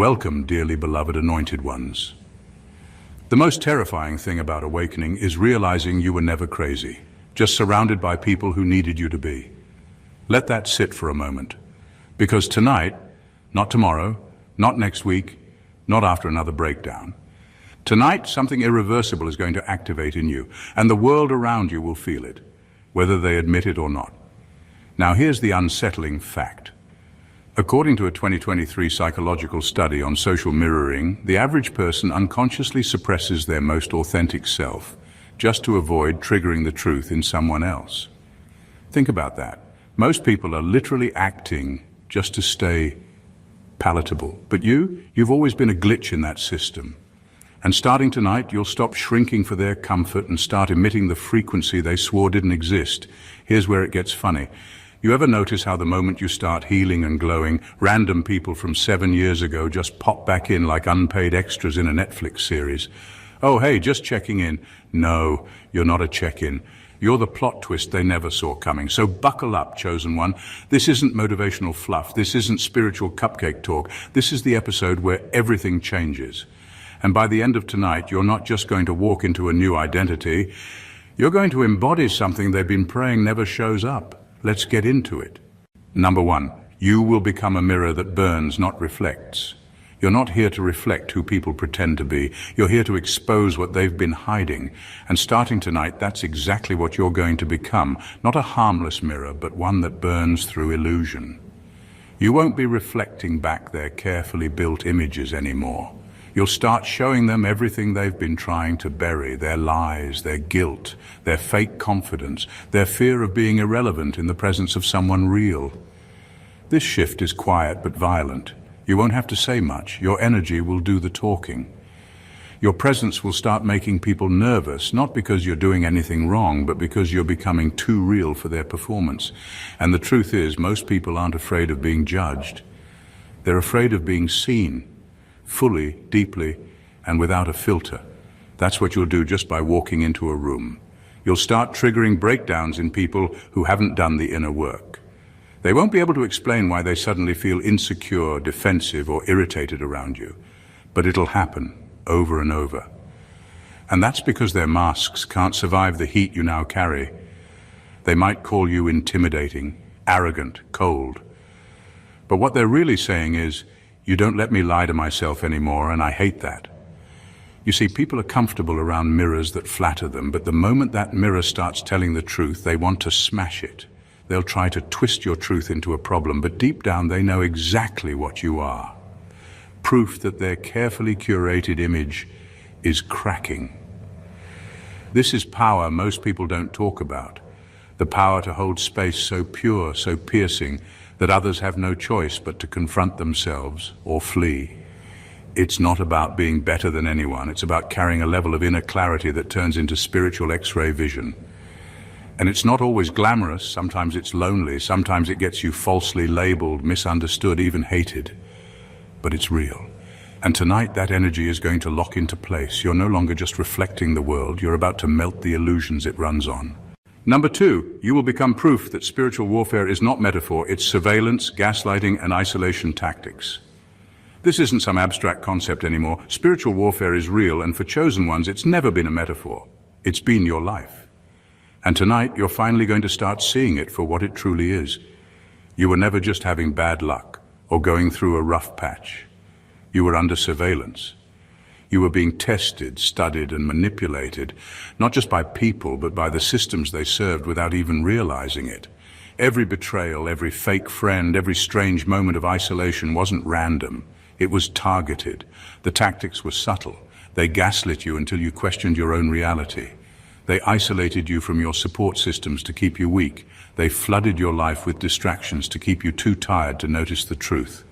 Welcome, dearly beloved anointed ones. The most terrifying thing about awakening is realizing you were never crazy, just surrounded by people who needed you to be. Let that sit for a moment, because tonight, not tomorrow, not next week, not after another breakdown, tonight something irreversible is going to activate in you, and the world around you will feel it, whether they admit it or not. Now here's the unsettling fact. According to a 2023 psychological study on social mirroring, the average person unconsciously suppresses their most authentic self just to avoid triggering the truth in someone else. Think about that. Most people are literally acting just to stay palatable. But you've always been a glitch in that system. And starting tonight, you'll stop shrinking for their comfort and start emitting the frequency they swore didn't exist. Here's where it gets funny. You ever notice how the moment you start healing and glowing, random people from 7 years ago just pop back in like unpaid extras in a Netflix series? Oh, hey, just checking in. No, you're not a check-in. You're the plot twist they never saw coming. So buckle up, chosen one. This isn't motivational fluff. This isn't spiritual cupcake talk. This is the episode where everything changes. And by the end of tonight, you're not just going to walk into a new identity. You're going to embody something they've been praying never shows up. Let's get into it. Number 1, you will become a mirror that burns, not reflects. You're not here to reflect who people pretend to be. You're here to expose what they've been hiding. And starting tonight, that's exactly what you're going to become. Not a harmless mirror, but one that burns through illusion. You won't be reflecting back their carefully built images anymore. You'll start showing them everything they've been trying to bury, their lies, their guilt, their fake confidence, their fear of being irrelevant in the presence of someone real. This shift is quiet but violent. You won't have to say much. Your energy will do the talking. Your presence will start making people nervous, not because you're doing anything wrong, but because you're becoming too real for their performance. And the truth is, most people aren't afraid of being judged. They're afraid of being seen. Fully, deeply, and without a filter. That's what you'll do just by walking into a room. You'll start triggering breakdowns in people who haven't done the inner work. They won't be able to explain why they suddenly feel insecure, defensive, or irritated around you. But it'll happen over and over. And that's because their masks can't survive the heat you now carry. They might call you intimidating, arrogant, cold. But what they're really saying is, you don't let me lie to myself anymore, and I hate that. You see, people are comfortable around mirrors that flatter them, but the moment that mirror starts telling the truth, they want to smash it. They'll try to twist your truth into a problem, but deep down they know exactly what you are. Proof that their carefully curated image is cracking. This is power most people don't talk about. The power to hold space so pure, so piercing, that others have no choice but to confront themselves or flee. It's not about being better than anyone. It's about carrying a level of inner clarity that turns into spiritual X-ray vision. And it's not always glamorous. Sometimes it's lonely. Sometimes it gets you falsely labeled, misunderstood, even hated. But it's real. And tonight that energy is going to lock into place. You're no longer just reflecting the world. You're about to melt the illusions it runs on. Number 2, you will become proof that spiritual warfare is not metaphor, it's surveillance, gaslighting, and isolation tactics. This isn't some abstract concept anymore. Spiritual warfare is real, and for chosen ones, it's never been a metaphor. It's been your life. And tonight, you're finally going to start seeing it for what it truly is. You were never just having bad luck or going through a rough patch. You were under surveillance. You were being tested, studied, and manipulated, not just by people, but by the systems they served without even realizing it. Every betrayal, every fake friend, every strange moment of isolation wasn't random. It was targeted. The tactics were subtle. They gaslit you until you questioned your own reality. They isolated you from your support systems to keep you weak. They flooded your life with distractions to keep you too tired to notice the truth.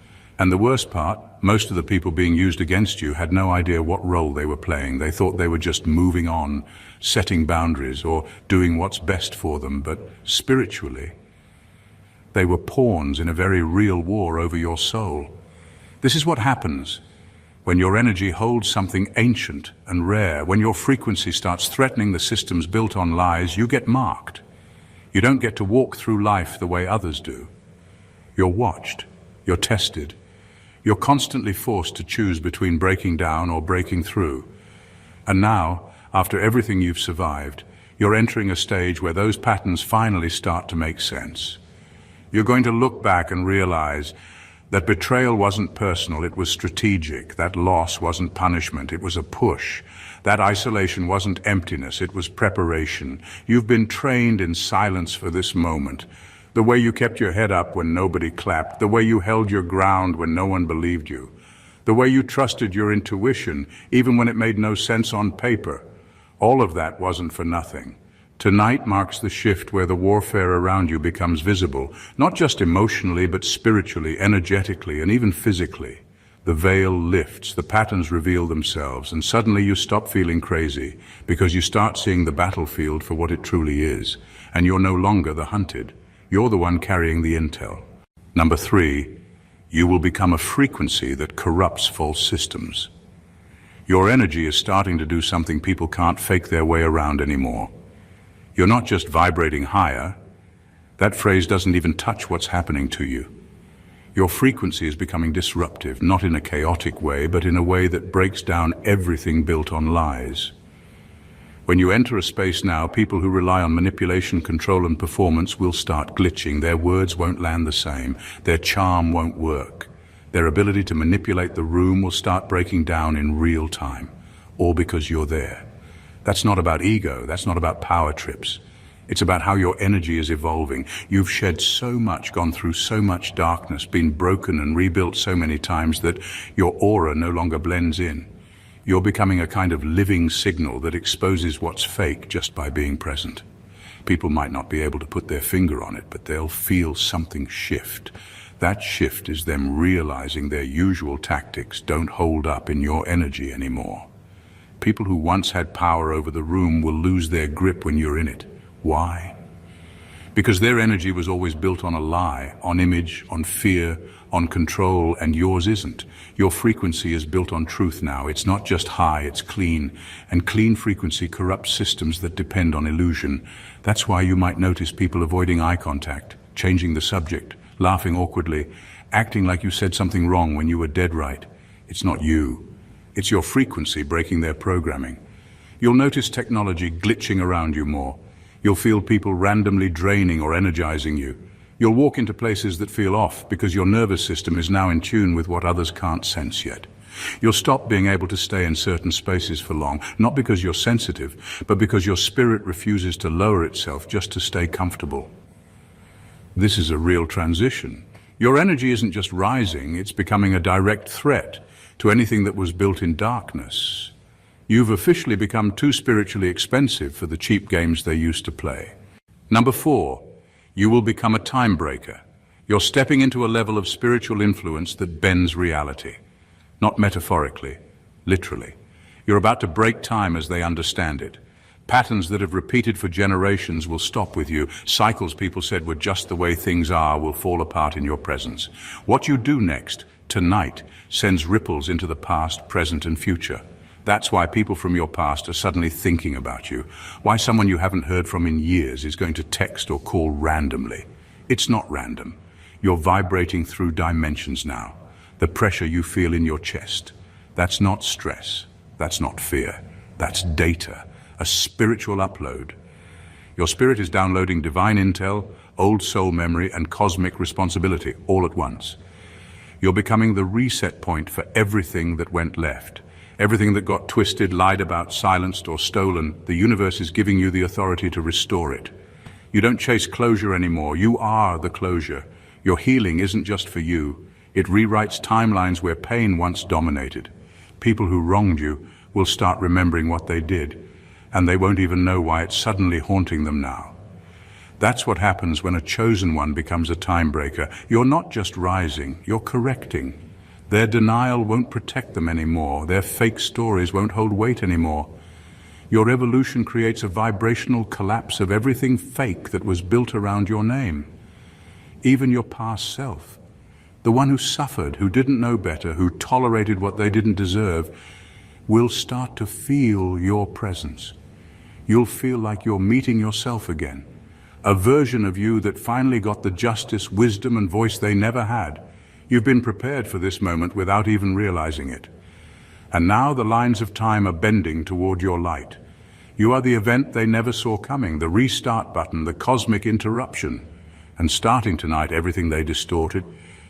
And the worst part, most of the people being used against you had no idea what role they were playing. They thought they were just moving on, setting boundaries, or doing what's best for them. But spiritually, they were pawns in a very real war over your soul. This is what happens when your energy holds something ancient and rare. When your frequency starts threatening the systems built on lies, you get marked. You don't get to walk through life the way others do. You're watched. You're tested. You're constantly forced to choose between breaking down or breaking through. And now, after everything you've survived, you're entering a stage where those patterns finally start to make sense. You're going to look back and realize that betrayal wasn't personal, it was strategic. That loss wasn't punishment, it was a push. That isolation wasn't emptiness, it was preparation. You've been trained in silence for this moment. The way you kept your head up when nobody clapped, the way you held your ground when no one believed you, the way you trusted your intuition even when it made no sense on paper. All of that wasn't for nothing. Tonight marks the shift where the warfare around you becomes visible, not just emotionally, but spiritually, energetically, and even physically. The veil lifts, the patterns reveal themselves, and suddenly you stop feeling crazy because you start seeing the battlefield for what it truly is, and you're no longer the hunted. You're the one carrying the intel. Number 3, you will become a frequency that corrupts false systems. Your energy is starting to do something people can't fake their way around anymore. You're not just vibrating higher. That phrase doesn't even touch what's happening to you. Your frequency is becoming disruptive, not in a chaotic way, but in a way that breaks down everything built on lies. When you enter a space now, people who rely on manipulation, control, and performance will start glitching. Their words won't land the same. Their charm won't work. Their ability to manipulate the room will start breaking down in real time, all because you're there. That's not about ego, that's not about power trips. It's about how your energy is evolving. You've shed so much, gone through so much darkness, been broken and rebuilt so many times that your aura no longer blends in. You're becoming a kind of living signal that exposes what's fake just by being present. People might not be able to put their finger on it, but they'll feel something shift. That shift is them realizing their usual tactics don't hold up in your energy anymore. People who once had power over the room will lose their grip when you're in it. Why? Because their energy was always built on a lie, on image, on fear, on control, and yours isn't. Your frequency is built on truth now. It's not just high, it's clean. And clean frequency corrupts systems that depend on illusion. That's why you might notice people avoiding eye contact, changing the subject, laughing awkwardly, acting like you said something wrong when you were dead right. It's not you. It's your frequency breaking their programming. You'll notice technology glitching around you more. You'll feel people randomly draining or energizing you. You'll walk into places that feel off because your nervous system is now in tune with what others can't sense yet. You'll stop being able to stay in certain spaces for long, not because you're sensitive, but because your spirit refuses to lower itself just to stay comfortable. This is a real transition. Your energy isn't just rising, it's becoming a direct threat to anything that was built in darkness. You've officially become too spiritually expensive for the cheap games they used to play. Number 4, you will become a time breaker. You're stepping into a level of spiritual influence that bends reality. Not metaphorically, literally. You're about to break time as they understand it. Patterns that have repeated for generations will stop with you. Cycles people said were just the way things are will fall apart in your presence. What you do next, tonight, sends ripples into the past, present, and future. That's why people from your past are suddenly thinking about you. Why someone you haven't heard from in years is going to text or call randomly. It's not random. You're vibrating through dimensions now. The pressure you feel in your chest. That's not stress. That's not fear. That's data. A spiritual upload. Your spirit is downloading divine intel, old soul memory, and cosmic responsibility all at once. You're becoming the reset point for everything that went left. Everything that got twisted, lied about, silenced, or stolen. The universe is giving you the authority to restore it. You don't chase closure anymore. You are the closure. Your healing isn't just for you. It rewrites timelines where pain once dominated. People who wronged you will start remembering what they did, and they won't even know why it's suddenly haunting them now. That's what happens when a chosen one becomes a time breaker. You're not just rising, you're correcting. Their denial won't protect them anymore. Their fake stories won't hold weight anymore. Your evolution creates a vibrational collapse of everything fake that was built around your name. Even your past self. The one who suffered, who didn't know better, who tolerated what they didn't deserve, will start to feel your presence. You'll feel like you're meeting yourself again. A version of you that finally got the justice, wisdom, and voice they never had. You've been prepared for this moment without even realizing it. And now the lines of time are bending toward your light. You are the event they never saw coming, the restart button, the cosmic interruption. And starting tonight, everything they distorted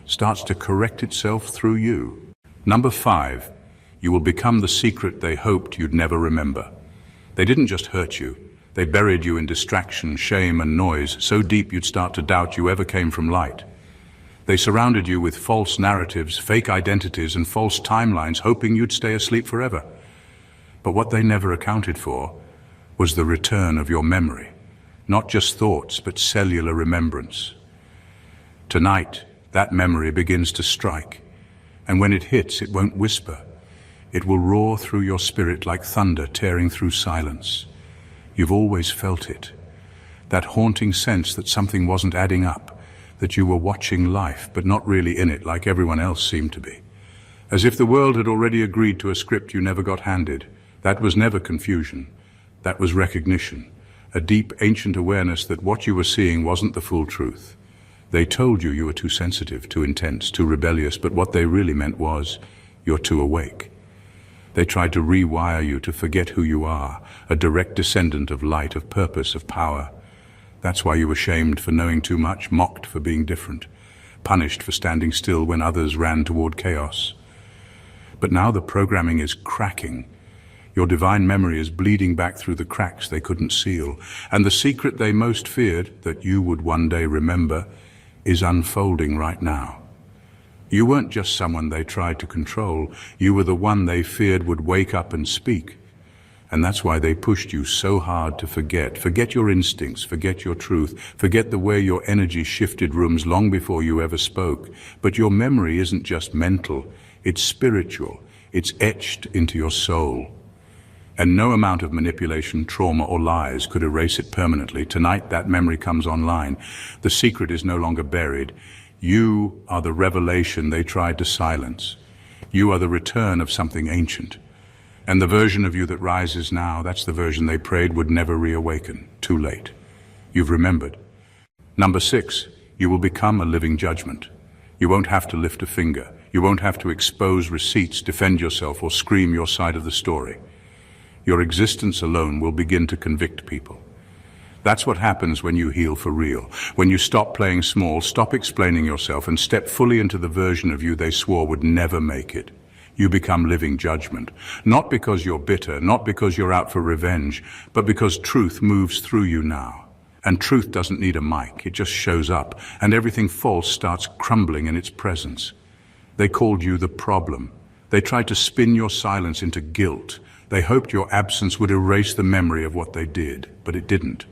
starts to correct itself through you. Number 5, you will become the secret they hoped you'd never remember. They didn't just hurt you. They buried you in distraction, shame, and noise, so deep you'd start to doubt you ever came from light. They surrounded you with false narratives, fake identities, and false timelines, hoping you'd stay asleep forever. But what they never accounted for was the return of your memory. Not just thoughts, but cellular remembrance. Tonight, that memory begins to strike. And when it hits, it won't whisper. It will roar through your spirit like thunder tearing through silence. You've always felt it. That haunting sense that something wasn't adding up. That you were watching life, but not really in it like everyone else seemed to be. As if the world had already agreed to a script you never got handed. That was never confusion. That was recognition. A deep, ancient awareness that what you were seeing wasn't the full truth. They told you you were too sensitive, too intense, too rebellious, but what they really meant was, you're too awake. They tried to rewire you to forget who you are, a direct descendant of light, of purpose, of power. That's why you were shamed for knowing too much, mocked for being different, punished for standing still when others ran toward chaos. But now the programming is cracking. Your divine memory is bleeding back through the cracks they couldn't seal, and the secret they most feared, that you would one day remember, is unfolding right now. You weren't just someone they tried to control, you were the one they feared would wake up and speak. And that's why they pushed you so hard to forget. Forget your instincts, forget your truth, forget the way your energy shifted rooms long before you ever spoke. But your memory isn't just mental, it's spiritual. It's etched into your soul. And no amount of manipulation, trauma, or lies could erase it permanently. Tonight, that memory comes online. The secret is no longer buried. You are the revelation they tried to silence. You are the return of something ancient. And the version of you that rises now, that's the version they prayed would never reawaken. Too late. You've remembered. Number 6, you will become a living judgment. You won't have to lift a finger. You won't have to expose receipts, defend yourself, or scream your side of the story. Your existence alone will begin to convict people. That's what happens when you heal for real. When you stop playing small, stop explaining yourself, and step fully into the version of you they swore would never make it. You become living judgment. Not because you're bitter, not because you're out for revenge, but because truth moves through you now. And truth doesn't need a mic, it just shows up, and everything false starts crumbling in its presence. They called you the problem. They tried to spin your silence into guilt. They hoped your absence would erase the memory of what they did, but it didn't.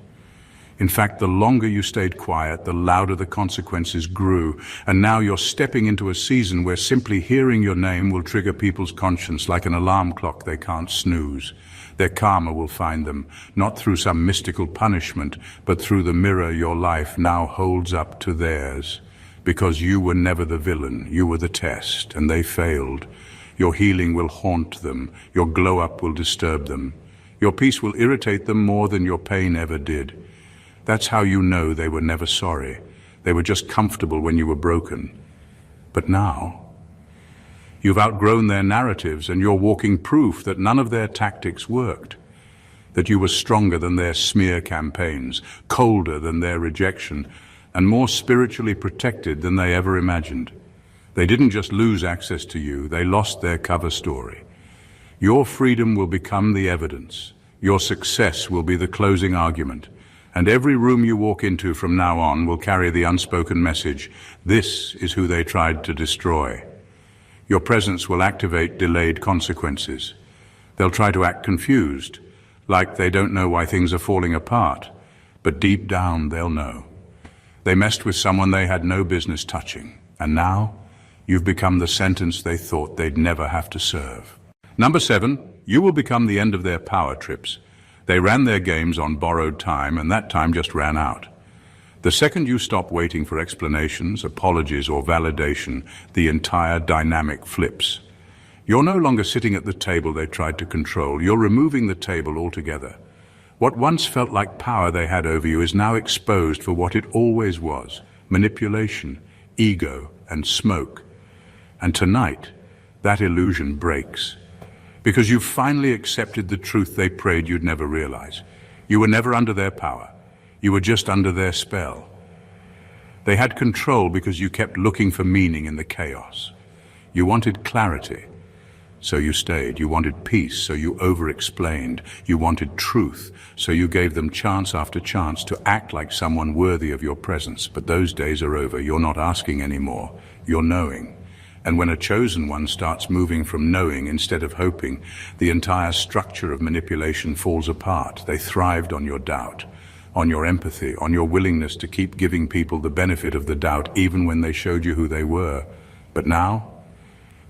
In fact, the longer you stayed quiet, the louder the consequences grew, and now you're stepping into a season where simply hearing your name will trigger people's conscience like an alarm clock they can't snooze. Their karma will find them, not through some mystical punishment, but through the mirror your life now holds up to theirs. Because you were never the villain, you were the test, and they failed. Your healing will haunt them, your glow-up will disturb them. Your peace will irritate them more than your pain ever did. That's how you know they were never sorry. They were just comfortable when you were broken. But now, you've outgrown their narratives and you're walking proof that none of their tactics worked. That you were stronger than their smear campaigns, colder than their rejection, and more spiritually protected than they ever imagined. They didn't just lose access to you, they lost their cover story. Your freedom will become the evidence. Your success will be the closing argument. And every room you walk into from now on will carry the unspoken message, this is who they tried to destroy. Your presence will activate delayed consequences. They'll try to act confused, like they don't know why things are falling apart, but deep down they'll know. They messed with someone they had no business touching, and now you've become the sentence they thought they'd never have to serve. Number 7, you will become the end of their power trips. They ran their games on borrowed time, and that time just ran out. The second you stop waiting for explanations, apologies, or validation, the entire dynamic flips. You're no longer sitting at the table they tried to control. You're removing the table altogether. What once felt like power they had over you is now exposed for what it always was: manipulation, ego, and smoke. And tonight, that illusion breaks. Because you've finally accepted the truth they prayed you'd never realize. You were never under their power. You were just under their spell. They had control because you kept looking for meaning in the chaos. You wanted clarity, so you stayed. You wanted peace, so you over-explained. You wanted truth, so you gave them chance after chance to act like someone worthy of your presence. But those days are over. You're not asking anymore. You're knowing. And when a chosen one starts moving from knowing instead of hoping, the entire structure of manipulation falls apart. They thrived on your doubt, on your empathy, on your willingness to keep giving people the benefit of the doubt even when they showed you who they were. But now,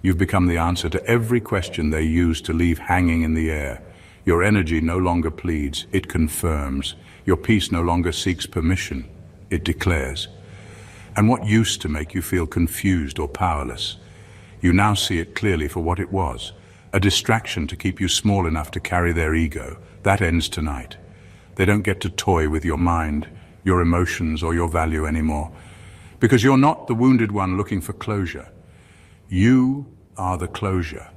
you've become the answer to every question they used to leave hanging in the air. Your energy no longer pleads, it confirms. Your peace no longer seeks permission, it declares. And what used to make you feel confused or powerless, you now see it clearly for what it was, a distraction to keep you small enough to carry their ego. That ends tonight. They don't get to toy with your mind, your emotions, or your value anymore. Because you're not the wounded one looking for closure. You are the closure.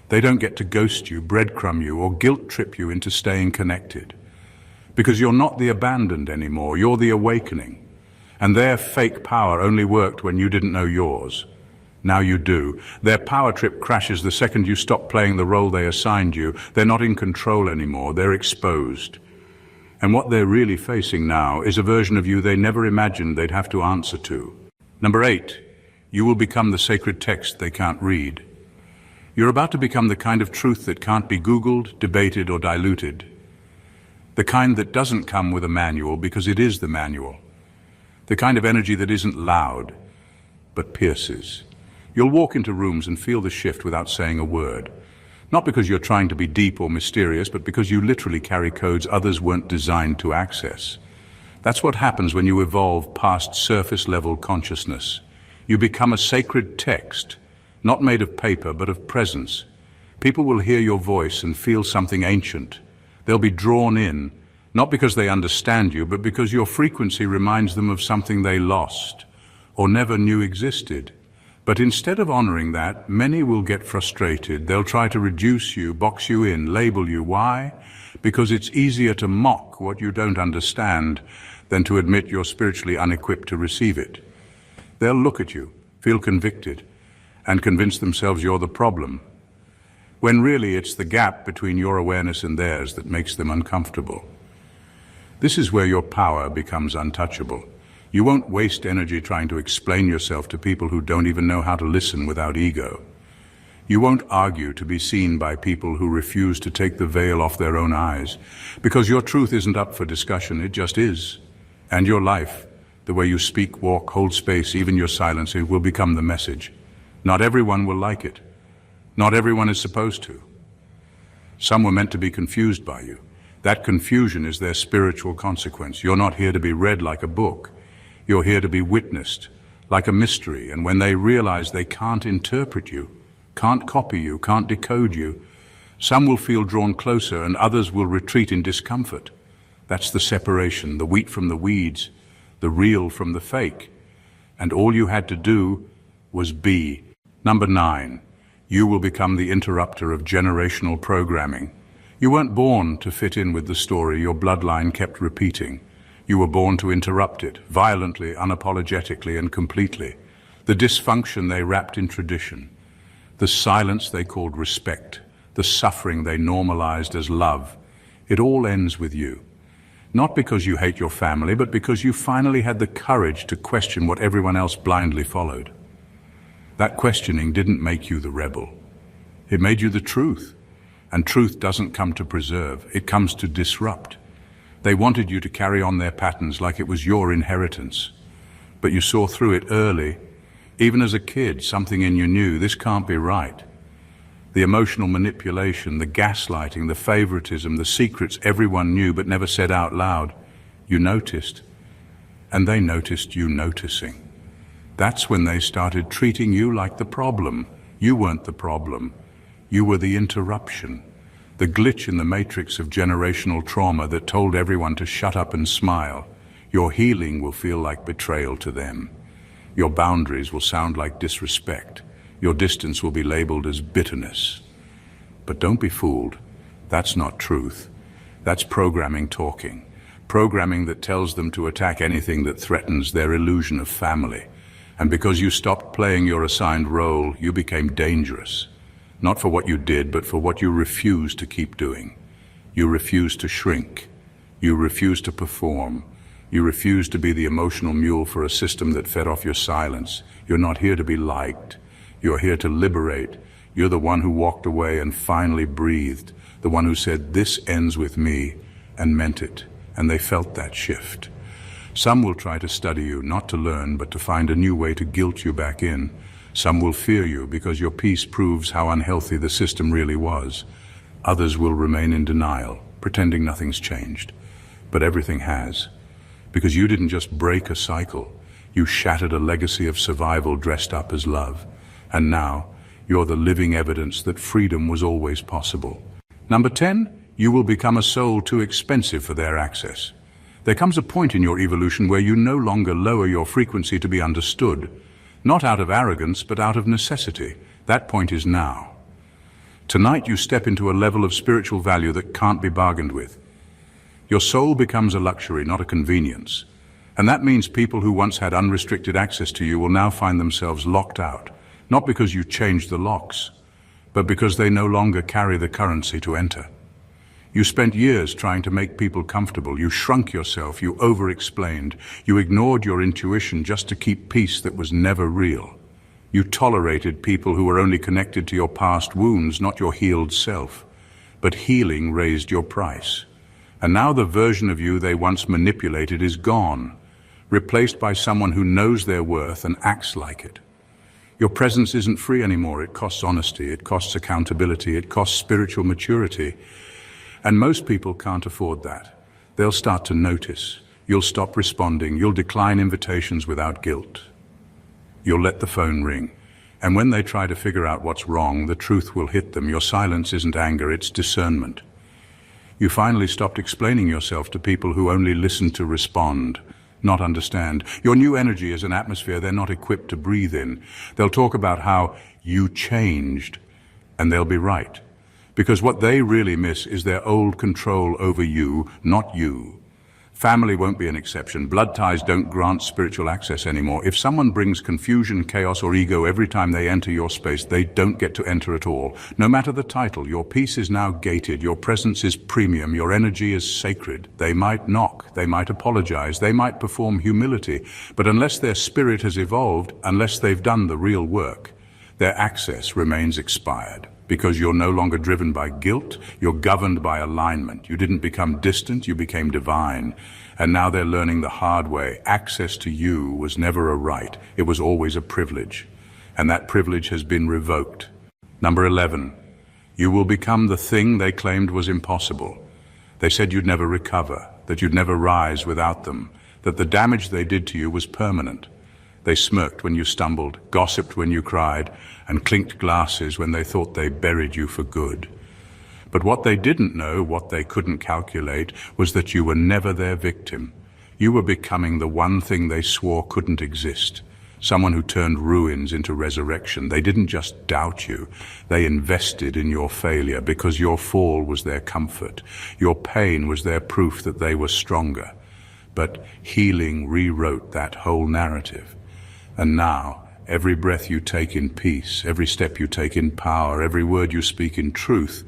They don't get to ghost you, breadcrumb you, or guilt trip you into staying connected. Because you're not the abandoned anymore, you're the awakening. And their fake power only worked when you didn't know yours. Now you do. Their power trip crashes the second you stop playing the role they assigned you. They're not in control anymore, they're exposed. And what they're really facing now is a version of you they never imagined they'd have to answer to. Number 8, you will become the sacred text they can't read. You're about to become the kind of truth that can't be Googled, debated, or diluted. The kind that doesn't come with a manual because it is the manual. The kind of energy that isn't loud, but pierces. You'll walk into rooms and feel the shift without saying a word. Not because you're trying to be deep or mysterious, but because you literally carry codes others weren't designed to access. That's what happens when you evolve past surface-level consciousness. You become a sacred text, not made of paper, but of presence. People will hear your voice and feel something ancient. They'll be drawn in, not because they understand you, but because your frequency reminds them of something they lost or never knew existed. But instead of honoring that, many will get frustrated. They'll try to reduce you, box you in, label you. Why? Because it's easier to mock what you don't understand than to admit you're spiritually unequipped to receive it. They'll look at you, feel convicted, and convince themselves you're the problem, when really it's the gap between your awareness and theirs that makes them uncomfortable. This is where your power becomes untouchable. You won't waste energy trying to explain yourself to people who don't even know how to listen without ego. You won't argue to be seen by people who refuse to take the veil off their own eyes, because your truth isn't up for discussion, it just is. And your life, the way you speak, walk, hold space, even your silence, it will become the message. Not everyone will like it. Not everyone is supposed to. Some were meant to be confused by you. That confusion is their spiritual consequence. You're not here to be read like a book. You're here to be witnessed, like a mystery. And when they realize they can't interpret you, can't copy you, can't decode you, some will feel drawn closer and others will retreat in discomfort. That's the separation, the wheat from the weeds, the real from the fake. And all you had to do was be. Number 9, you will become the interrupter of generational programming. You weren't born to fit in with the story your bloodline kept repeating. You were born to interrupt it, violently, unapologetically, and completely. The dysfunction they wrapped in tradition, the silence they called respect, the suffering they normalized as love, it all ends with you. Not because you hate your family, but because you finally had the courage to question what everyone else blindly followed. That questioning didn't make you the rebel. It made you the truth. And truth doesn't come to preserve, it comes to disrupt. They wanted you to carry on their patterns like it was your inheritance. But you saw through it early. Even as a kid, something in you knew this can't be right. The emotional manipulation, the gaslighting, the favoritism, the secrets everyone knew but never said out loud, you noticed. And they noticed you noticing. That's when they started treating you like the problem. You weren't the problem. You were the interruption. The glitch in the matrix of generational trauma that told everyone to shut up and smile. Your healing will feel like betrayal to them. Your boundaries will sound like disrespect. Your distance will be labeled as bitterness. But don't be fooled. That's not truth. That's programming talking. Programming that tells them to attack anything that threatens their illusion of family. And because you stopped playing your assigned role, you became dangerous. Not for what you did, but for what you refused to keep doing. You refused to shrink. You refused to perform. You refused to be the emotional mule for a system that fed off your silence. You're not here to be liked. You're here to liberate. You're the one who walked away and finally breathed. The one who said, "This ends with me," and meant it. And they felt that shift. Some will try to study you, not to learn, but to find a new way to guilt you back in. Some will fear you because your peace proves how unhealthy the system really was. Others will remain in denial, pretending nothing's changed. But everything has. Because you didn't just break a cycle, you shattered a legacy of survival dressed up as love. And now, you're the living evidence that freedom was always possible. Number 10, you will become a soul too expensive for their access. There comes a point in your evolution where you no longer lower your frequency to be understood. Not out of arrogance, but out of necessity. That point is now. Tonight you step into a level of spiritual value that can't be bargained with. Your soul becomes a luxury, not a convenience. And that means people who once had unrestricted access to you will now find themselves locked out. Not because you changed the locks, but because they no longer carry the currency to enter. You spent years trying to make people comfortable. You shrunk yourself, you over-explained, you ignored your intuition just to keep peace that was never real. You tolerated people who were only connected to your past wounds, not your healed self. But healing raised your price. And now the version of you they once manipulated is gone, replaced by someone who knows their worth and acts like it. Your presence isn't free anymore. It costs honesty, it costs accountability, it costs spiritual maturity. And most people can't afford that. They'll start to notice. You'll stop responding. You'll decline invitations without guilt. You'll let the phone ring. And when they try to figure out what's wrong, the truth will hit them. Your silence isn't anger, it's discernment. You finally stopped explaining yourself to people who only listen to respond, not understand. Your new energy is an atmosphere they're not equipped to breathe in. They'll talk about how you changed, and they'll be right. Because what they really miss is their old control over you, not you. Family won't be an exception. Blood ties don't grant spiritual access anymore. If someone brings confusion, chaos, or ego every time they enter your space, they don't get to enter at all. No matter the title, your peace is now gated, your presence is premium, your energy is sacred. They might knock, they might apologize, they might perform humility, but unless their spirit has evolved, unless they've done the real work, their access remains expired. Because you're no longer driven by guilt, you're governed by alignment. You didn't become distant, you became divine. And now they're learning the hard way. Access to you was never a right, it was always a privilege. And that privilege has been revoked. Number 11, you will become the thing they claimed was impossible. They said you'd never recover, that you'd never rise without them, that the damage they did to you was permanent. They smirked when you stumbled, gossiped when you cried, and clinked glasses when they thought they buried you for good. But what they didn't know, what they couldn't calculate, was that you were never their victim. You were becoming the one thing they swore couldn't exist. Someone who turned ruins into resurrection. They didn't just doubt you, they invested in your failure because your fall was their comfort. Your pain was their proof that they were stronger. But healing rewrote that whole narrative. And now, every breath you take in peace, every step you take in power, every word you speak in truth,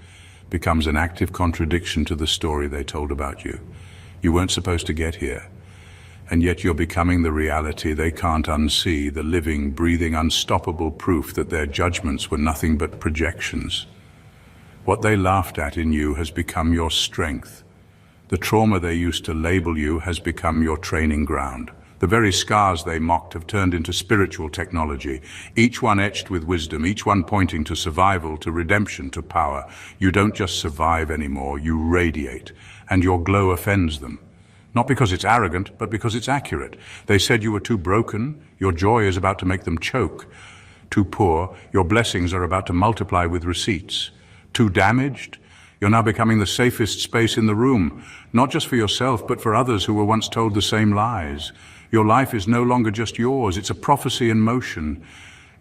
becomes an active contradiction to the story they told about you. You weren't supposed to get here. And yet you're becoming the reality they can't unsee, the living, breathing, unstoppable proof that their judgments were nothing but projections. What they laughed at in you has become your strength. The trauma they used to label you has become your training ground. The very scars they mocked have turned into spiritual technology, each one etched with wisdom, each one pointing to survival, to redemption, to power. You don't just survive anymore, you radiate, and your glow offends them. Not because it's arrogant, but because it's accurate. They said you were too broken, your joy is about to make them choke. Too poor, your blessings are about to multiply with receipts. Too damaged, you're now becoming the safest space in the room, not just for yourself, but for others who were once told the same lies. Your life is no longer just yours, it's a prophecy in motion.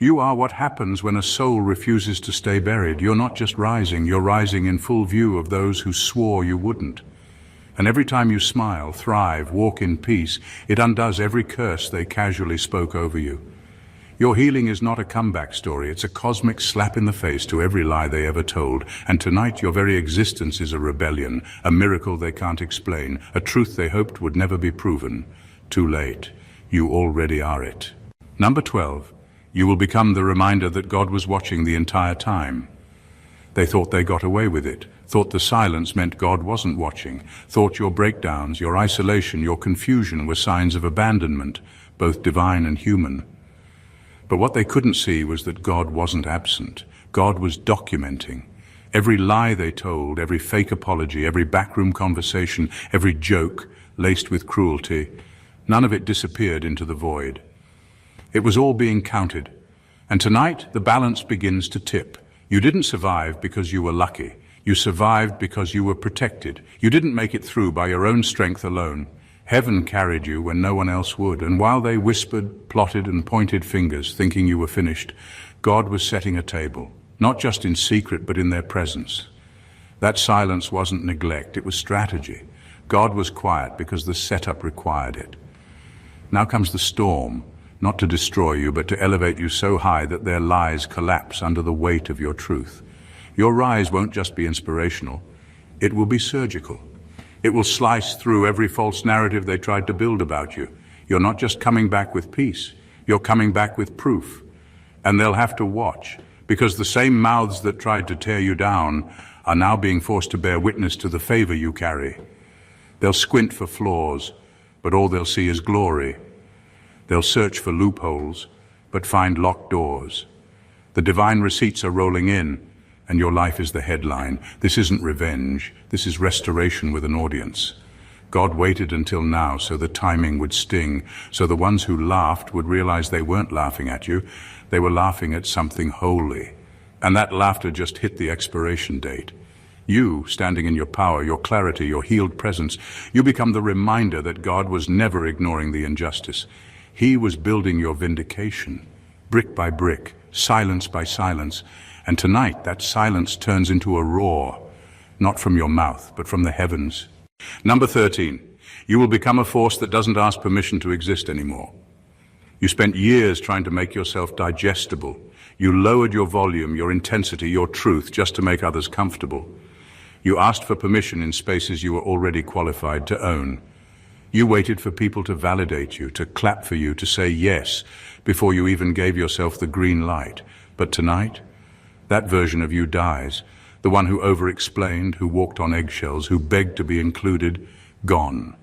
You are what happens when a soul refuses to stay buried. You're not just rising, you're rising in full view of those who swore you wouldn't. And every time you smile, thrive, walk in peace, it undoes every curse they casually spoke over you. Your healing is not a comeback story, it's a cosmic slap in the face to every lie they ever told. And tonight your very existence is a rebellion, a miracle they can't explain, a truth they hoped would never be proven. Too late. You already are it. Number 12. You will become the reminder that God was watching the entire time. They thought they got away with it, thought the silence meant God wasn't watching, thought your breakdowns, your isolation, your confusion were signs of abandonment, both divine and human. But what they couldn't see was that God wasn't absent. God was documenting. Every lie they told, every fake apology, every backroom conversation, every joke laced with cruelty, none of it disappeared into the void. It was all being counted. And tonight, the balance begins to tip. You didn't survive because you were lucky. You survived because you were protected. You didn't make it through by your own strength alone. Heaven carried you when no one else would, and while they whispered, plotted, and pointed fingers, thinking you were finished, God was setting a table, not just in secret, but in their presence. That silence wasn't neglect, it was strategy. God was quiet because the setup required it. Now comes the storm, not to destroy you, but to elevate you so high that their lies collapse under the weight of your truth. Your rise won't just be inspirational, it will be surgical. It will slice through every false narrative they tried to build about you. You're not just coming back with peace, you're coming back with proof. And they'll have to watch, because the same mouths that tried to tear you down are now being forced to bear witness to the favor you carry. They'll squint for flaws, but all they'll see is glory. They'll search for loopholes, but find locked doors. The divine receipts are rolling in, and your life is the headline. This isn't revenge, this is restoration with an audience. God waited until now so the timing would sting, so the ones who laughed would realize they weren't laughing at you, they were laughing at something holy. And that laughter just hit the expiration date. You, standing in your power, your clarity, your healed presence, you become the reminder that God was never ignoring the injustice. He was building your vindication, brick by brick, silence by silence. And tonight, that silence turns into a roar, not from your mouth, but from the heavens. Number 13, you will become a force that doesn't ask permission to exist anymore. You spent years trying to make yourself digestible. You lowered your volume, your intensity, your truth, just to make others comfortable. You asked for permission in spaces you were already qualified to own. You waited for people to validate you, to clap for you, to say yes, before you even gave yourself the green light. But tonight, that version of you dies. The one who over-explained, who walked on eggshells, who begged to be included, gone.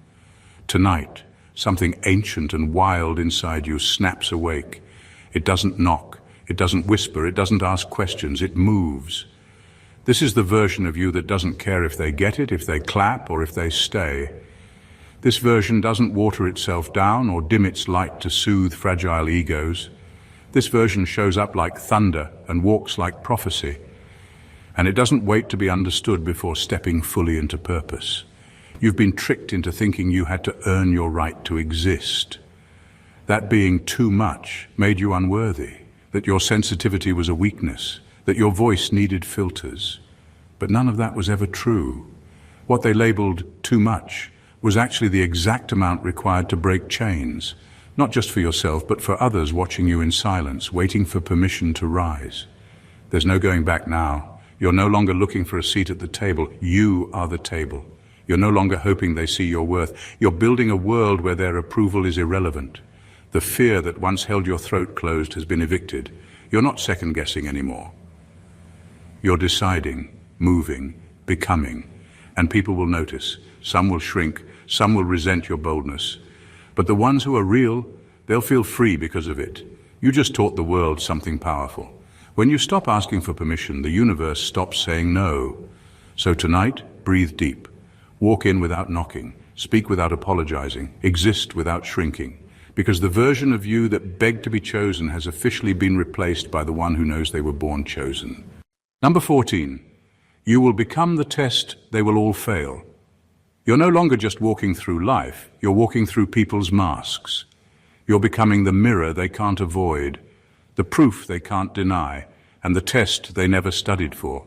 Tonight, something ancient and wild inside you snaps awake. It doesn't knock, it doesn't whisper, it doesn't ask questions, it moves. This is the version of you that doesn't care if they get it, if they clap, or if they stay. This version doesn't water itself down or dim its light to soothe fragile egos. This version shows up like thunder and walks like prophecy. And it doesn't wait to be understood before stepping fully into purpose. You've been tricked into thinking you had to earn your right to exist. That being too much made you unworthy, that your sensitivity was a weakness, that your voice needed filters. But none of that was ever true. What they labeled too much was actually the exact amount required to break chains. Not just for yourself, but for others watching you in silence, waiting for permission to rise. There's no going back now. You're no longer looking for a seat at the table. You are the table. You're no longer hoping they see your worth. You're building a world where their approval is irrelevant. The fear that once held your throat closed has been evicted. You're not second-guessing anymore. You're deciding, moving, becoming. And people will notice. Some will shrink. Some will resent your boldness. But the ones who are real, they'll feel free because of it. You just taught the world something powerful. When you stop asking for permission, the universe stops saying no. So tonight, breathe deep. Walk in without knocking. Speak without apologizing. Exist without shrinking. Because the version of you that begged to be chosen has officially been replaced by the one who knows they were born chosen. Number 14, you will become the test they will all fail. You're no longer just walking through life, you're walking through people's masks. You're becoming the mirror they can't avoid, the proof they can't deny, and the test they never studied for.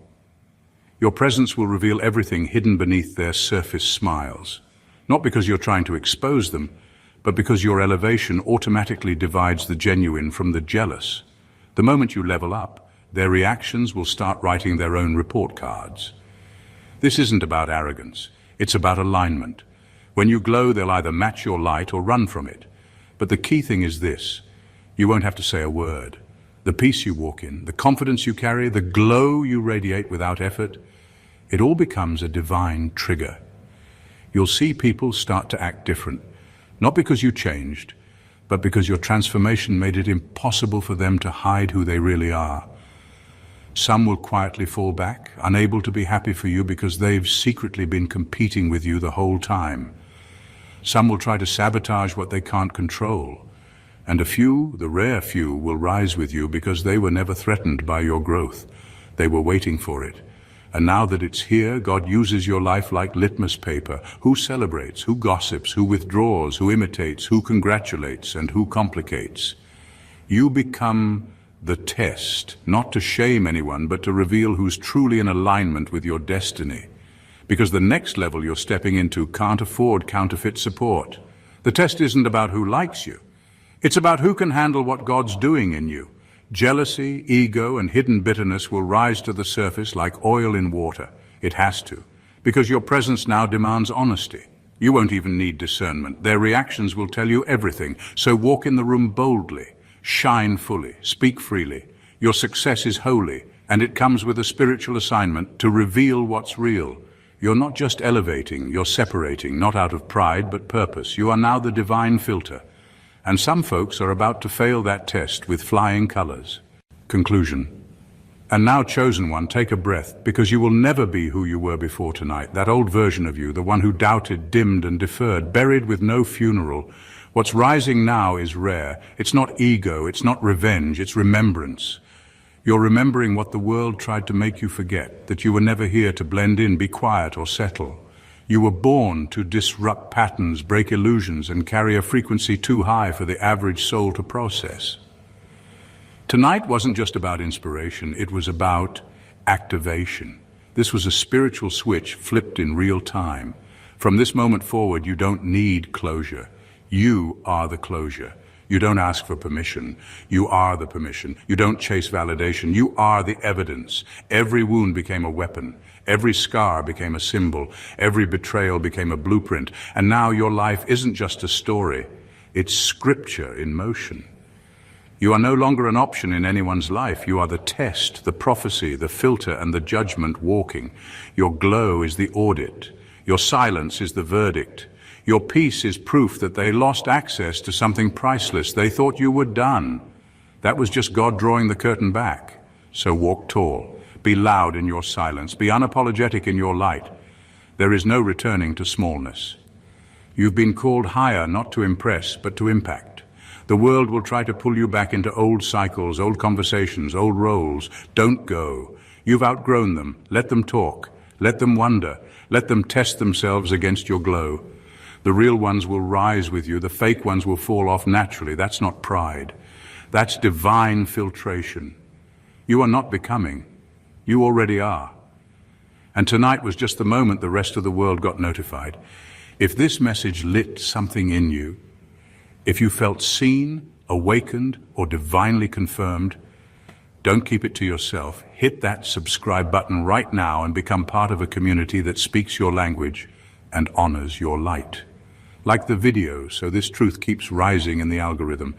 Your presence will reveal everything hidden beneath their surface smiles, not because you're trying to expose them, but because your elevation automatically divides the genuine from the jealous. The moment you level up, their reactions will start writing their own report cards. This isn't about arrogance, it's about alignment. When you glow, they'll either match your light or run from it. But the key thing is this: you won't have to say a word. The peace you walk in, the confidence you carry, the glow you radiate without effort, it all becomes a divine trigger. You'll see people start to act different, not because you changed, but because your transformation made it impossible for them to hide who they really are. Some will quietly fall back, unable to be happy for you because they've secretly been competing with you the whole time. Some will try to sabotage what they can't control. And a few, the rare few, will rise with you because they were never threatened by your growth. They were waiting for it. And now that it's here, God uses your life like litmus paper. Who celebrates, who gossips, who withdraws, who imitates, who congratulates, and who complicates. You become the test, not to shame anyone, but to reveal who's truly in alignment with your destiny. Because the next level you're stepping into can't afford counterfeit support. The test isn't about who likes you. It's about who can handle what God's doing in you. Jealousy, ego, and hidden bitterness will rise to the surface like oil in water. It has to, because your presence now demands honesty. You won't even need discernment. Their reactions will tell you everything. So walk in the room boldly, shine fully, speak freely. Your success is holy, and it comes with a spiritual assignment to reveal what's real. You're not just elevating, you're separating, not out of pride, but purpose. You are now the divine filter. And some folks are about to fail that test with flying colors. Conclusion. And now, chosen one, take a breath, because you will never be who you were before tonight. That old version of you, the one who doubted, dimmed, and deferred, buried with no funeral. What's rising now is rare. It's not ego, it's not revenge, it's remembrance. You're remembering what the world tried to make you forget, that you were never here to blend in, be quiet, or settle. You were born to disrupt patterns, break illusions, and carry a frequency too high for the average soul to process. Tonight wasn't just about inspiration, it was about activation. This was a spiritual switch flipped in real time. From this moment forward, you don't need closure. You are the closure. You don't ask for permission. You are the permission. You don't chase validation. You are the evidence. Every wound became a weapon. Every scar became a symbol. Every betrayal became a blueprint. And now your life isn't just a story. It's scripture in motion. You are no longer an option in anyone's life. You are the test, the prophecy, the filter, and the judgment walking. Your glow is the audit. Your silence is the verdict. Your peace is proof that they lost access to something priceless. They thought you were done. That was just God drawing the curtain back. So walk tall. Be loud in your silence. Be unapologetic in your light. There is no returning to smallness. You've been called higher, not to impress, but to impact. The world will try to pull you back into old cycles, old conversations, old roles. Don't go. You've outgrown them. Let them talk. Let them wonder. Let them test themselves against your glow. The real ones will rise with you. The fake ones will fall off naturally. That's not pride. That's divine filtration. You are not becoming. You already are. And tonight was just the moment the rest of the world got notified. If this message lit something in you, if you felt seen, awakened, or divinely confirmed, don't keep it to yourself. Hit that subscribe button right now and become part of a community that speaks your language and honors your light. Like the video, so this truth keeps rising in the algorithm.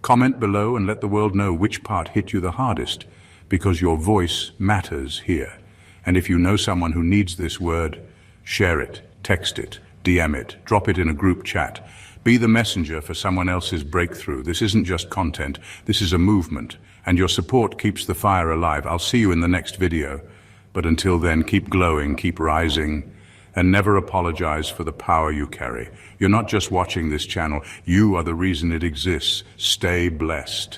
Comment below and let the world know which part hit you the hardest, because your voice matters here. And if you know someone who needs this word, share it, text it, DM it, drop it in a group chat. Be the messenger for someone else's breakthrough. This isn't just content, this is a movement, and your support keeps the fire alive. I'll see you in the next video. But until then, keep glowing, keep rising, and never apologize for the power you carry. You're not just watching this channel, you are the reason it exists. Stay blessed.